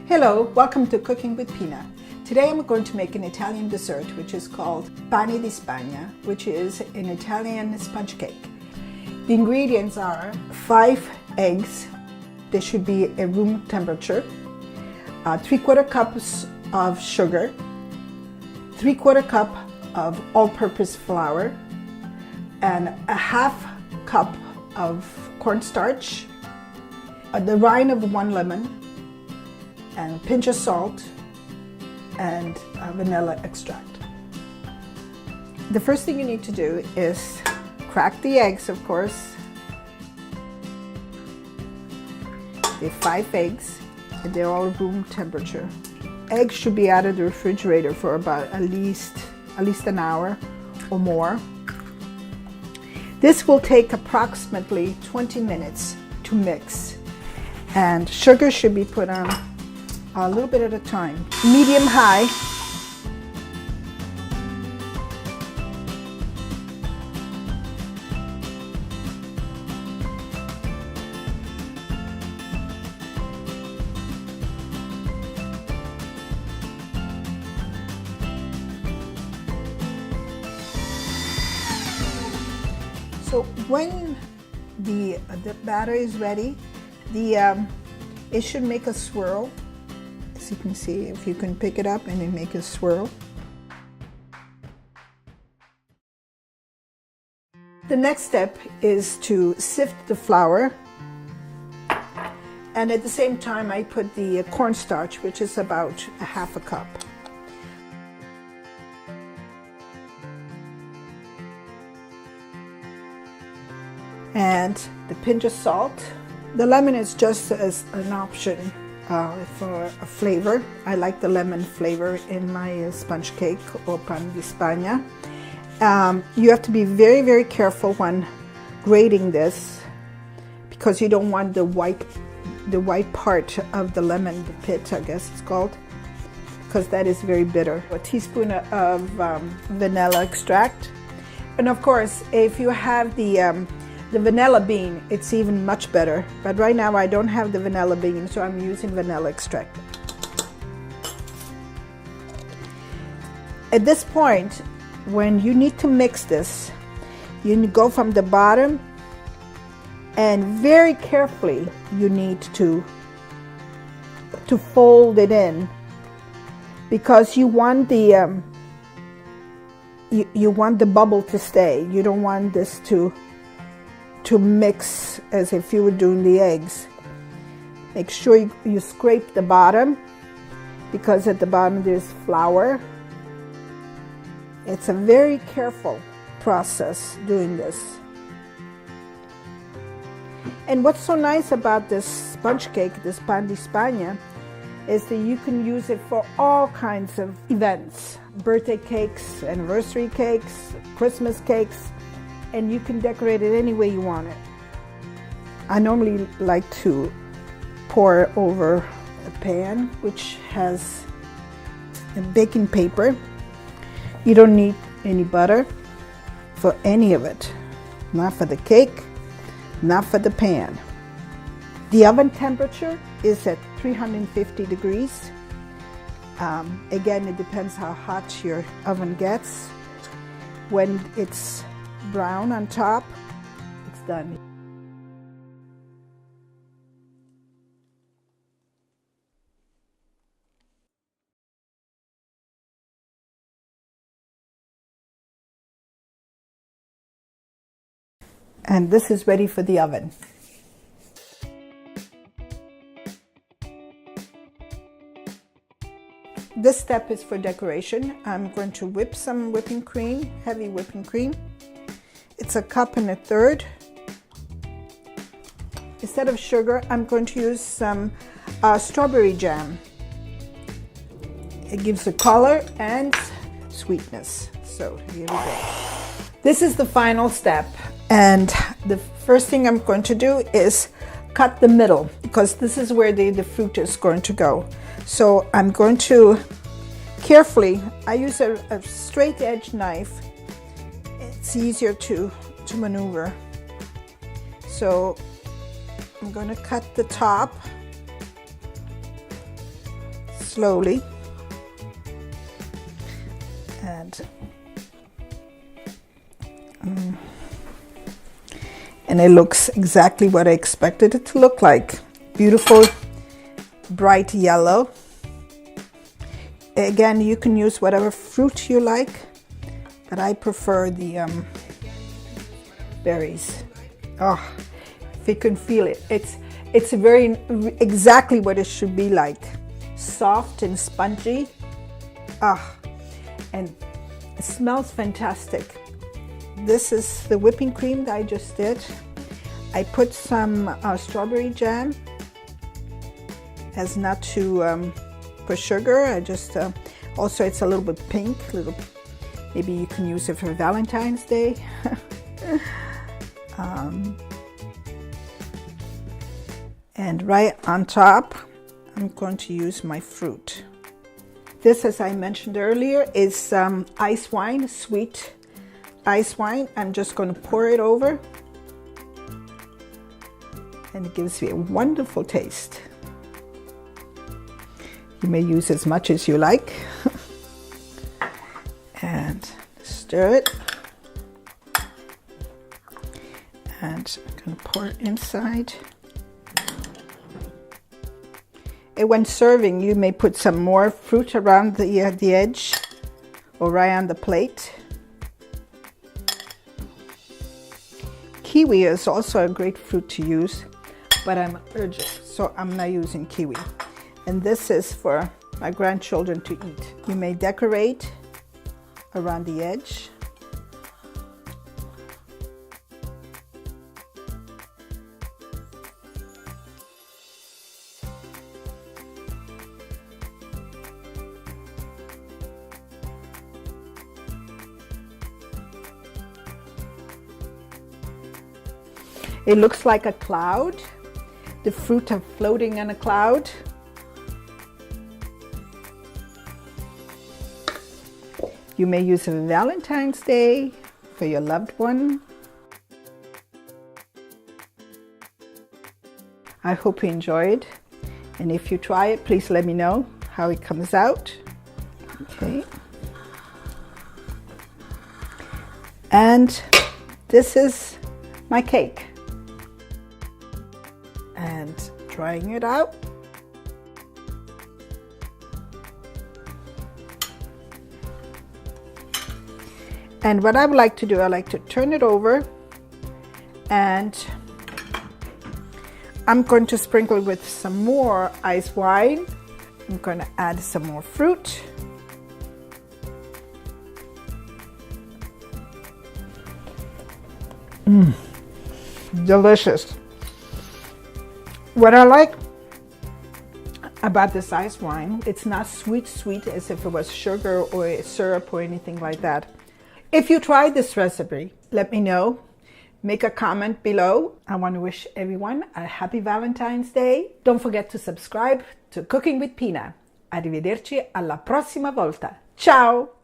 Hello, welcome to Cooking with Pina. Today I'm going to make an Italian dessert which is called Pani di Spagna, which is an Italian sponge cake. The ingredients are 5 eggs, they should be at room temperature, 3/4 cups of sugar, 3/4 cup of all-purpose flour, and a 1/2 cup of cornstarch, the rind of 1 lemon, and a pinch of salt, and vanilla extract. The first thing you need to do is crack the eggs, of course. There are 5 eggs, and they're all room temperature. Eggs should be out of the refrigerator for about at least an hour or more. This will take approximately 20 minutes to mix, and sugar should be put on a little bit at a time, medium-high. So when the batter is ready, it should make a swirl. As you can see, if you can pick it up and then make a swirl. The next step is to sift the flour, and at the same time I put the cornstarch, which is about a 1/2 cup. And the pinch of salt. The lemon is just as an option for a flavor. I like the lemon flavor in my sponge cake or pan di Spagna. You have to be very, very careful when grating this, because you don't want the white part of the lemon, the pit, I guess it's called, because that is very bitter. A teaspoon of vanilla extract, and of course, if you have the vanilla bean, it's even much better. But right now I don't have the vanilla bean, so I'm using vanilla extract. At this point, when you need to mix this, you go from the bottom, and very carefully you need to fold it in, because you want the you want the bubble to stay. You don't want this to mix as if you were doing the eggs. Make sure you scrape the bottom, because at the bottom there's flour. It's a very careful process doing this. And what's so nice about this sponge cake, this pan di Spagna, is that you can use it for all kinds of events. Birthday cakes, anniversary cakes, Christmas cakes, and you can decorate it any way you want it. I normally like to pour it over a pan which has a baking paper. You don't need any butter for any of it. Not for the cake, not for the pan. The oven temperature is at 350 degrees. Again, it depends how hot your oven gets. When it's brown on top, it's done. And this is ready for the oven. This step is for decoration. I'm going to whip some whipping cream, heavy whipping cream. It's 1.3 cups. Instead of sugar, I'm going to use some strawberry jam. It gives a color and sweetness. So here we go. This is the final step, and the first thing I'm going to do is cut the middle, because this is where the fruit is going to go. So I'm going to carefully, I use a straight edge knife. It's easier to maneuver. So I'm going to cut the top slowly. And it looks exactly what I expected it to look like. Beautiful, bright yellow. Again, you can use whatever fruit you like, but I prefer the berries. Oh, if you can feel it, it's very exactly what it should be like. Soft and spongy. And it smells fantastic. This is the whipping cream that I just did. I put some strawberry jam as not to put sugar. I just also it's a little bit pink. Maybe you can use it for Valentine's Day. And right on top, I'm going to use my fruit. This, as I mentioned earlier, is ice wine, sweet ice wine. I'm just going to pour it over, and it gives me a wonderful taste. You may use as much as you like. And stir it. And I'm going to pour it inside. And when serving, you may put some more fruit around the edge or right on the plate. Kiwi is also a great fruit to use, but I'm allergic, so I'm not using kiwi. And this is for my grandchildren to eat. You may decorate around the edge. It looks like a cloud. The fruit are floating on a cloud. You may use it on Valentine's Day for your loved one. I hope you enjoyed. And if you try it, please let me know how it comes out. Okay. And this is my cake. And trying it out. And what I would like to do, I like to turn it over, and I'm going to sprinkle with some more ice wine. I'm going to add some more fruit. Delicious. What I like about this ice wine, it's not sweet as if it was sugar or syrup or anything like that. If you tried this recipe, let me know. Make a comment below. I want to wish everyone a happy Valentine's Day. Don't forget to subscribe to Cooking with Pina. Arrivederci alla prossima volta. Ciao!